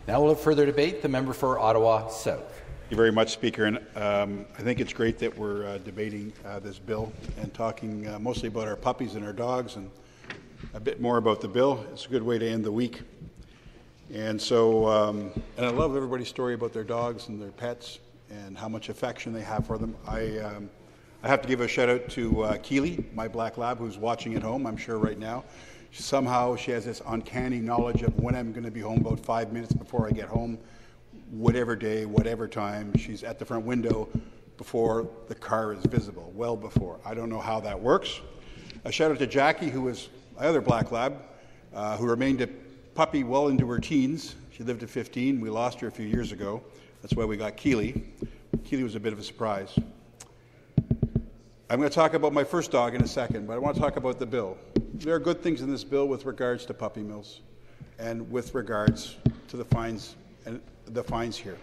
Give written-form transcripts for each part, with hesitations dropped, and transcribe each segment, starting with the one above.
Now we'll have further debate. The member for Ottawa South. Thank you very much, Speaker. And I think it's great that we're debating this bill and talking mostly about our puppies and our dogs and a bit more about the bill. It's a good way to end the week. And so, and I love everybody's story about their dogs and their pets and how much affection they have for them. I have to give a shout out to Keely, my black lab, who's watching at home, I'm sure right now. Somehow she has this uncanny knowledge of when I'm going to be home, about 5 minutes before I get home, whatever day, whatever time. She's at the front window before the car is visible, well before. I don't know how that works. A shout out to Jackie, who was my other black lab, who remained a puppy well into her teens. She lived to 15. We lost her a few years ago. That's why we got Keely. Keely was a bit of a surprise. I'm going to talk about my first dog in a second, but I want to talk about the bill. There are good things in this bill with regards to puppy mills and with regards to the fines and the fines here.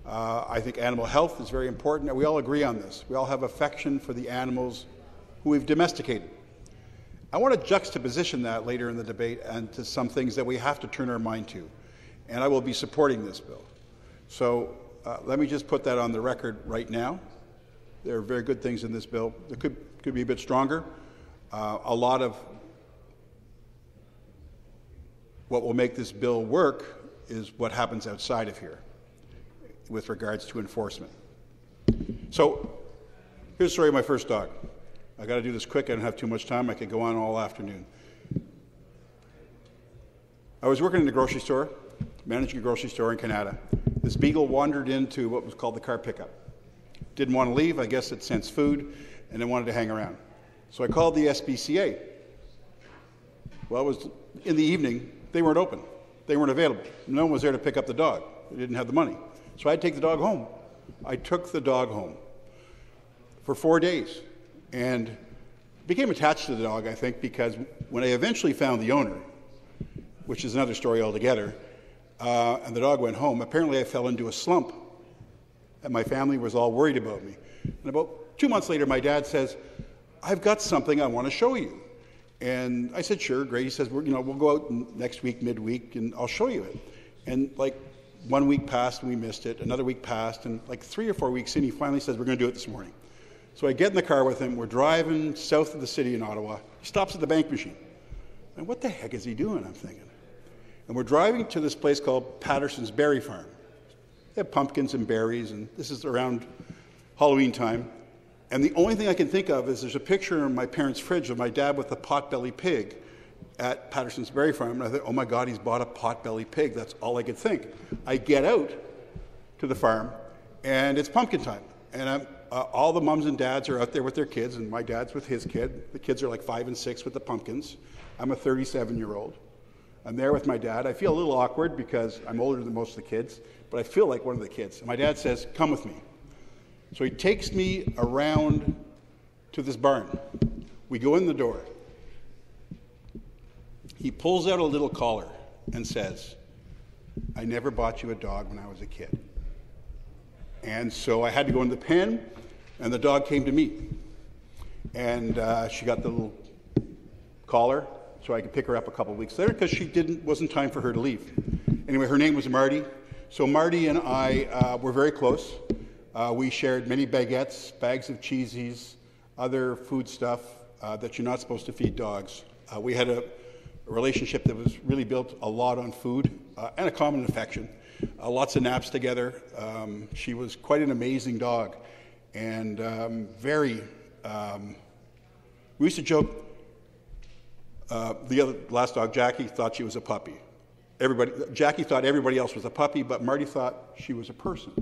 I think animal health is very important, and we all agree on this. We all have affection for the animals who we've domesticated. I want to juxtaposition that later in the debate and to some things that we have to turn our mind to, and I will be supporting this bill. So let me just put that on the record right now. There are very good things in this bill. It could be a bit stronger. A lot of what will make this bill work is what happens outside of here with regards to enforcement. So here's the story of my first dog. I got to do this quick. I don't have too much time. I could go on all afternoon. I was working in a grocery store, managing a grocery store in Canada. This beagle wandered into what was called the car pickup. Didn't want to leave. I guess it sensed food, and it wanted to hang around. So I called the SPCA. Well, it was in the evening. They weren't open. They weren't available. No one was there to pick up the dog. They didn't have the money. So I had to take the dog home. I took the dog home for 4 days and became attached to the dog, I think, because when I eventually found the owner, which is another story altogether, and the dog went home, apparently I fell into a slump, and my family was all worried about me. And about 2 months later, my dad says, I've got something I want to show you. And I said, sure, great. He says, we'll go out next week, midweek, and I'll show you it. And like 1 week passed and we missed it. Another week passed, and like 3 or 4 weeks in, he finally says, we're going to do it this morning. So I get in the car with him. We're driving south of the city in Ottawa. He stops at the bank machine. And what the heck is he doing, I'm thinking. And we're driving to this place called Patterson's Berry Farm. They have pumpkins and berries, and this is around Halloween time. And the only thing I can think of is there's a picture in my parents' fridge of my dad with a potbelly pig at Patterson's Berry Farm. And I thought, oh my God, he's bought a potbelly pig. That's all I could think. I get out to the farm, and it's pumpkin time. And all the mums and dads are out there with their kids, and my dad's with his kid. The kids are like 5 and 6 with the pumpkins. I'm a 37-year-old. I'm there with my dad. I feel a little awkward because I'm older than most of the kids, but I feel like one of the kids. And my dad says, come with me. So he takes me around to this barn. We go in the door. He pulls out a little collar and says, I never bought you a dog when I was a kid. And so I had to go in the pen, and the dog came to me. And she got the little collar so I could pick her up a couple of weeks later because wasn't time for her to leave. Anyway, her name was Marty. So Marty and I were very close. We shared many baguettes, bags of cheesies, other food stuff that you're not supposed to feed dogs. We had a relationship that was really built a lot on food and a common affection. Lots of naps together. She was quite an amazing dog, and we used to joke. The last dog, Jackie, thought she was a puppy. Jackie thought everybody else was a puppy, but Marty thought she was a person,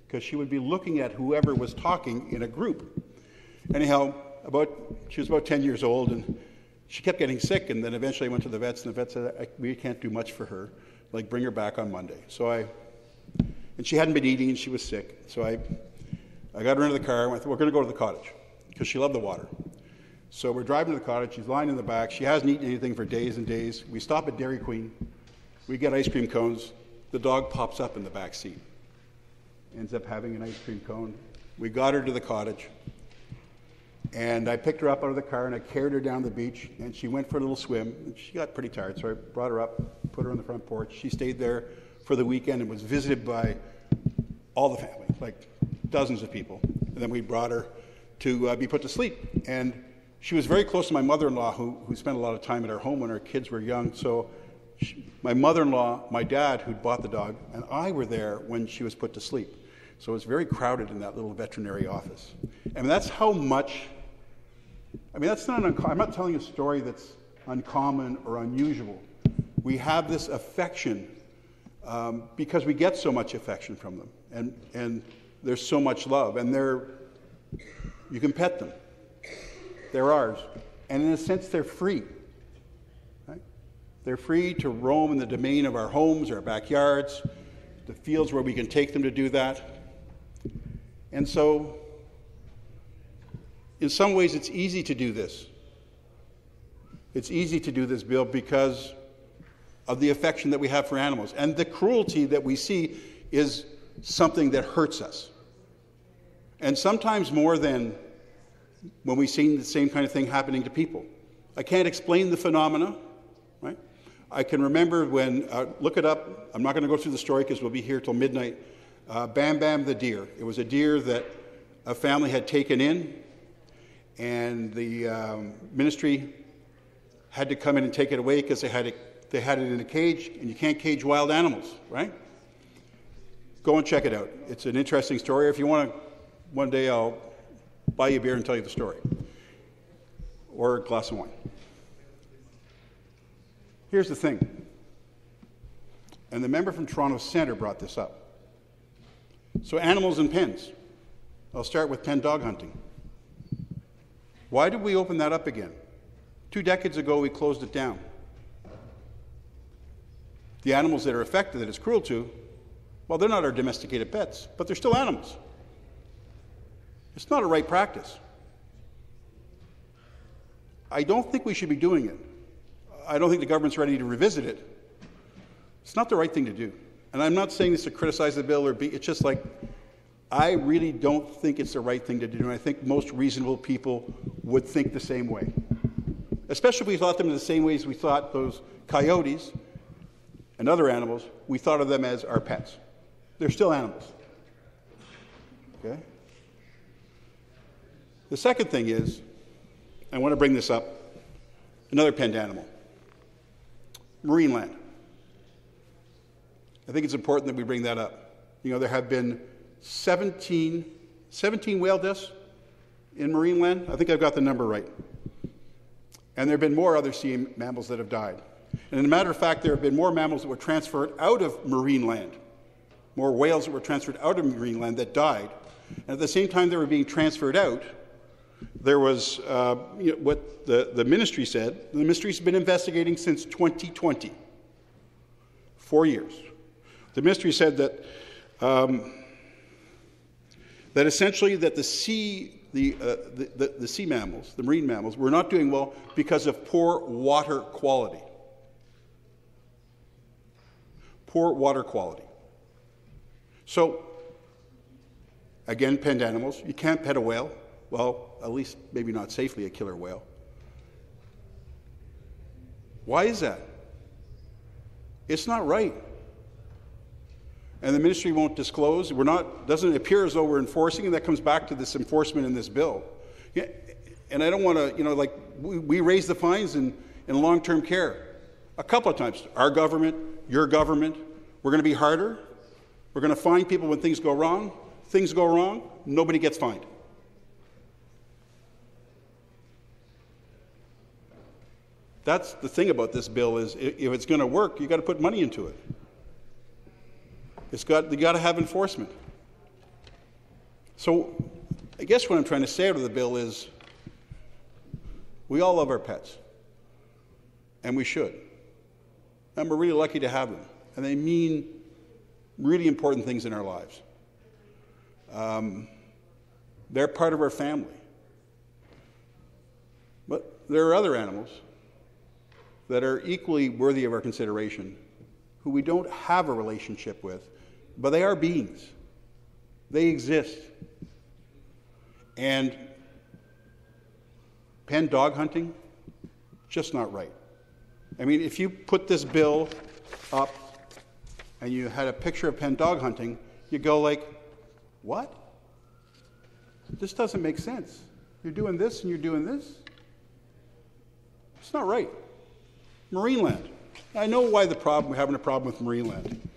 because she would be looking at whoever was talking in a group. Anyhow, she was about 10 years old, and she kept getting sick, and then eventually I went to the vets, and the vet said, we can't do much for her, like bring her back on Monday. And she hadn't been eating, and she was sick. So I got her into the car, and I thought, we're going to go to the cottage, because she loved the water. So we're driving to the cottage, she's lying in the back, she hasn't eaten anything for days and days. We stop at Dairy Queen, we get ice cream cones, the dog pops up in the back seat. Ends up having an ice cream cone. We got her to the cottage, and I picked her up out of the car, and I carried her down the beach, and she went for a little swim. And she got pretty tired, so I brought her up, put her on the front porch. She stayed there for the weekend and was visited by all the family, like dozens of people. And then we brought her to be put to sleep. And she was very close to my mother-in-law, who spent a lot of time at our home when our kids were young. So my mother-in-law, my dad, who'd bought the dog, and I were there when she was put to sleep. So it was very crowded in that little veterinary office. And that's how much, that's not I'm not telling a story that's uncommon or unusual. We have this affection because we get so much affection from them. And there's so much love. And you can pet them. They're ours. And in a sense, they're free. Right? They're free to roam in the domain of our homes, our backyards, the fields where we can take them to do that. And so, in some ways, it's easy to do this. It's easy to do this bill because of the affection that we have for animals. And the cruelty that we see is something that hurts us. And sometimes more than when we see the same kind of thing happening to people. I can't explain the phenomena, right? I can remember when, look it up, I'm not going to go through the story because we'll be here till midnight. Bam Bam the deer. It was a deer that a family had taken in, and the ministry had to come in and take it away because they had it in a cage, and you can't cage wild animals, right? Go and check it out. It's an interesting story. If you want to, one day I'll buy you a beer and tell you the story, or a glass of wine. Here's the thing, and the member from Toronto Centre brought this up. So animals in pens. I'll start with pen dog hunting. Why did we open that up again? 2 decades ago, we closed it down. The animals that are affected, that it's cruel to, well, they're not our domesticated pets, but they're still animals. It's not a right practice. I don't think we should be doing it. I don't think the government's ready to revisit it. It's not the right thing to do. And I'm not saying this to criticize the bill it's just like, I really don't think it's the right thing to do, and I think most reasonable people would think the same way. Especially if we thought them in the same ways we thought those coyotes and other animals, we thought of them as our pets. They're still animals. Okay? The second thing is, I want to bring this up, another penned animal, marine land. I think it's important that we bring that up. You know, there have been 17 whale deaths in marine land. I think I've got the number right. And there have been more other sea mammals that have died. And as a matter of fact, there have been more mammals that were transferred out of marine land, more whales that were transferred out of marine land that died. And at the same time they were being transferred out, there was what the ministry said. The ministry's been investigating since 2020, 4 years. The ministry said that that essentially that the sea mammals, the marine mammals, were not doing well because of poor water quality. Poor water quality. So, again, penned animals. You can't pet a whale. Well, at least maybe not safely a killer whale. Why is that? It's not right. And the ministry won't disclose. Doesn't appear as though we're enforcing, and that comes back to this enforcement in this bill. Yeah, and I don't want to, we raise the fines in long-term care a couple of times. Our government, your government, we're going to be harder. We're going to fine people when things go wrong. Things go wrong, nobody gets fined. That's the thing about this bill is if it's going to work, you've got to put money into it. You got to have enforcement. So I guess what I'm trying to say out of the bill is we all love our pets, and we should. And we're really lucky to have them. And they mean really important things in our lives. They're part of our family. But there are other animals that are equally worthy of our consideration who we don't have a relationship with, but they are beings. They exist. And pen dog hunting, just not right. I mean, if you put this bill up and you had a picture of pen dog hunting, you go like, what? This doesn't make sense. You're doing this and you're doing this? It's not right. Marine land. I know why we're having a problem with marine land.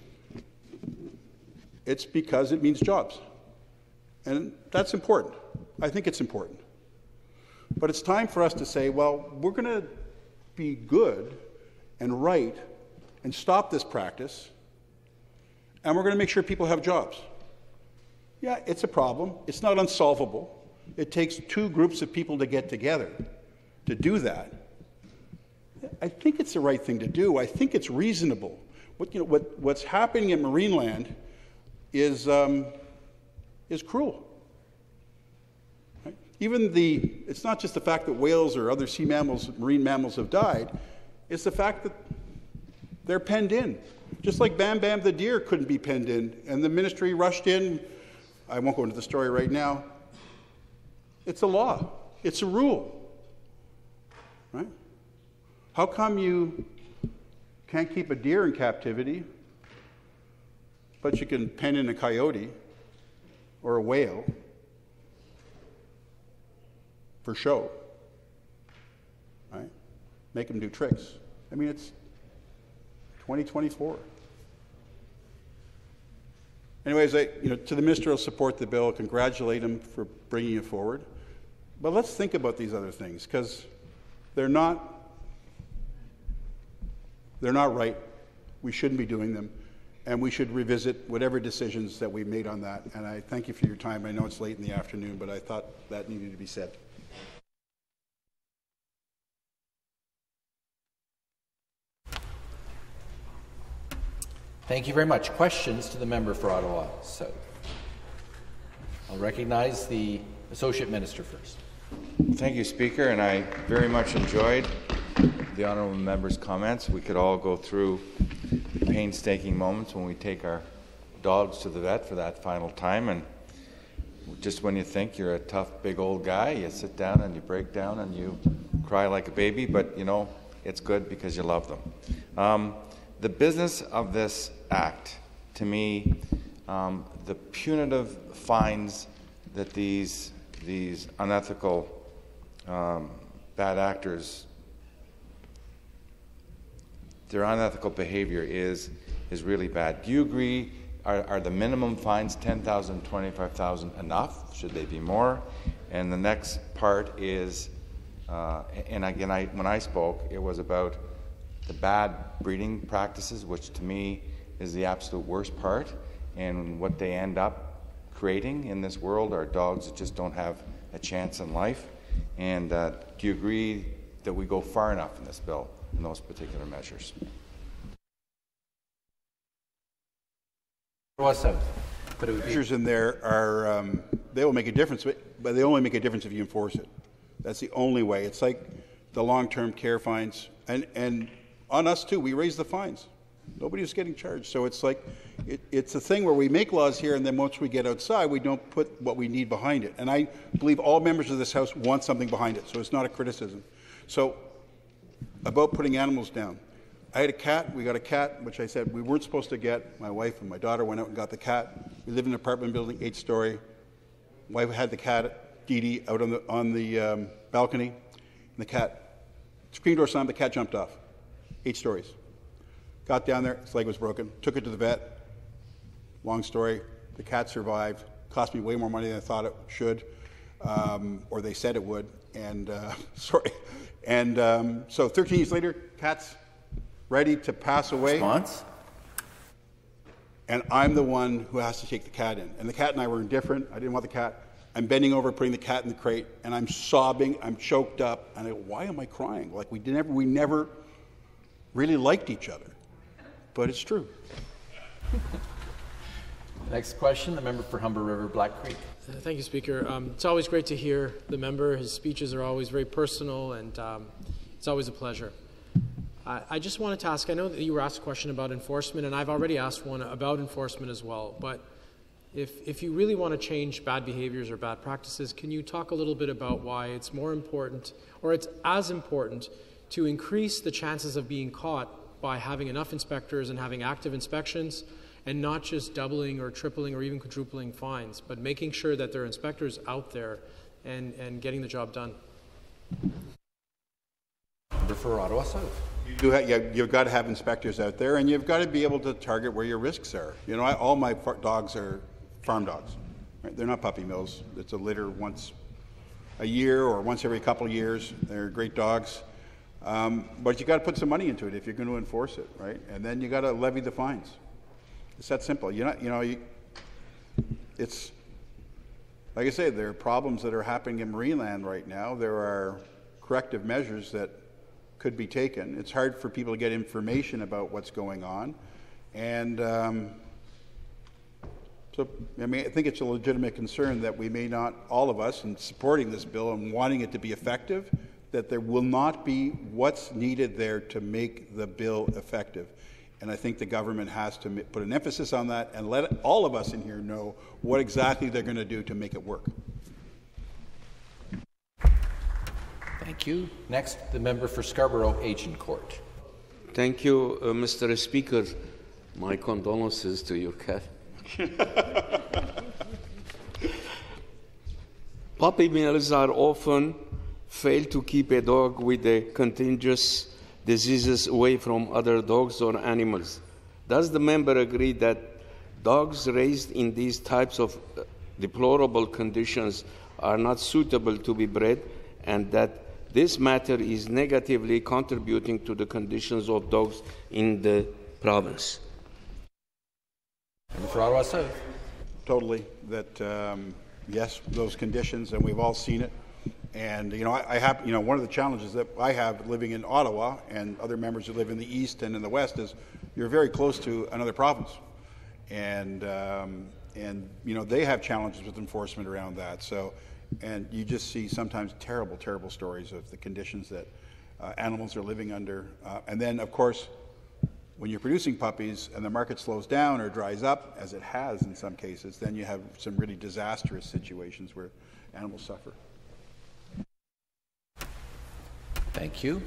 It's because it means jobs. And that's important. I think it's important. But it's time for us to say, well, we're going to be good and right and stop this practice, and we're going to make sure people have jobs. Yeah, it's a problem. It's not unsolvable. It takes two groups of people to get together to do that. I think it's the right thing to do. I think it's reasonable. What's happening in marine land is cruel. Right? It's not just the fact that whales or other sea mammals, marine mammals have died, it's the fact that they're penned in. Just like Bam Bam the deer couldn't be penned in, and the ministry rushed in. I won't go into the story right now. It's a law. It's a rule. Right? How come you can't keep a deer in captivity, but you can pen in a coyote or a whale for show? Right? Make them do tricks. I mean, it's 2024. Anyways, to the minister, I'll support the bill, congratulate him for bringing it forward. But let's think about these other things, because they're not right. We shouldn't be doing them. And we should revisit whatever decisions that we made on that. And I thank you for your time. I know it's late in the afternoon, but I thought that needed to be said. Thank you very much. Questions to the member for Ottawa South? I'll recognize the Associate Minister first. Thank you, Speaker, and I very much enjoyed the honourable member's comments. We could all go through the painstaking moments when we take our dogs to the vet for that final time, and just when you think you're a tough, big old guy, you sit down and you break down and you cry like a baby, but it's good because you love them. The business of this act, to me, the punitive fines that these unethical bad actors, their unethical behavior is really bad. Do you agree? Are the minimum fines $10,000, $25,000 enough? Should they be more? And the next part is, and again, when I spoke, it was about the bad breeding practices, which to me is the absolute worst part, and what they end up creating in this world are dogs that just don't have a chance in life. And do you agree that we go far enough in this bill in those particular measures? But measures in there are, they will make a difference, but they only make a difference if you enforce it. That's the only way. It's like the long-term care fines, and on us too, we raise the fines. Nobody's getting charged. So it's like, it's a thing where we make laws here, and then once we get outside, we don't put what we need behind it. And I believe all members of this House want something behind it, so it's not a criticism. So, about putting animals down. I had a cat. We got a cat, which I said we weren't supposed to get. My wife and my daughter went out and got the cat. We live in an apartment building, 8-story. Wife had the cat, Dee Dee, out on the balcony. And the cat, screen door slammed, the cat jumped off. 8 stories. Got down there, its leg was broken, took it to the vet. Long story, the cat survived. Cost me way more money than I thought it should, or they said it would. And, sorry. And so 13 years later, cat's ready to pass away. Response? And I'm the one who has to take the cat in. And the cat and I were indifferent. I didn't want the cat. I'm bending over, putting the cat in the crate, and I'm sobbing. I'm choked up. And I go, why am I crying? Like we never really liked each other. But it's true. Next question, the member for Humber River, Black Creek. Thank you, Speaker. It's always great to hear the member. His speeches are always very personal, and it's always a pleasure. I just wanted to ask, I know that you were asked a question about enforcement, and I've already asked one about enforcement as well, but if you really want to change bad behaviors or bad practices, can you talk a little bit about why it's more important, or it's as important, to increase the chances of being caught by having enough inspectors and having active inspections, and not just doubling or tripling or even quadrupling fines, but making sure that there are inspectors out there and getting the job done. Member for Ottawa South. You've got to have inspectors out there, and you've got to be able to target where your risks are. You know, all my dogs are farm dogs. Right? They're not puppy mills. It's a litter once a year or once every couple of years. They're great dogs. But you got to put some money into it if you're going to enforce it, right? And then you got to levy the fines. It's that simple. It's like I say, there are problems that are happening in Marineland right now. There are corrective measures that could be taken. It's hard for people to get information about what's going on, and so I think it's a legitimate concern that we may not, all of us, in supporting this bill and wanting it to be effective, that there will not be what's needed there to make the bill effective. And I think the government has to put an emphasis on that and let all of us in here know what exactly they're going to do to make it work. Thank you. Next, the member for Scarborough Agincourt. Thank you, Mr. Speaker. My condolences to your cat. Puppy mills are often fail to keep a dog with the contagious diseases away from other dogs or animals. Does the member agree that dogs raised in these types of deplorable conditions are not suitable to be bred, and that this matter is negatively contributing to the conditions of dogs in the province? Member for Ottawa South. Totally. That yes, those conditions, and we've all seen it. And I have one of the challenges that I have living in Ottawa and other members who live in the east and in the west is you're very close to another province, and they have challenges with enforcement around that. So, and you just see sometimes terrible stories of the conditions that animals are living under. And then, of course, when you're producing puppies and the market slows down or dries up, as it has in some cases, then you have some really disastrous situations where animals suffer. Thank you.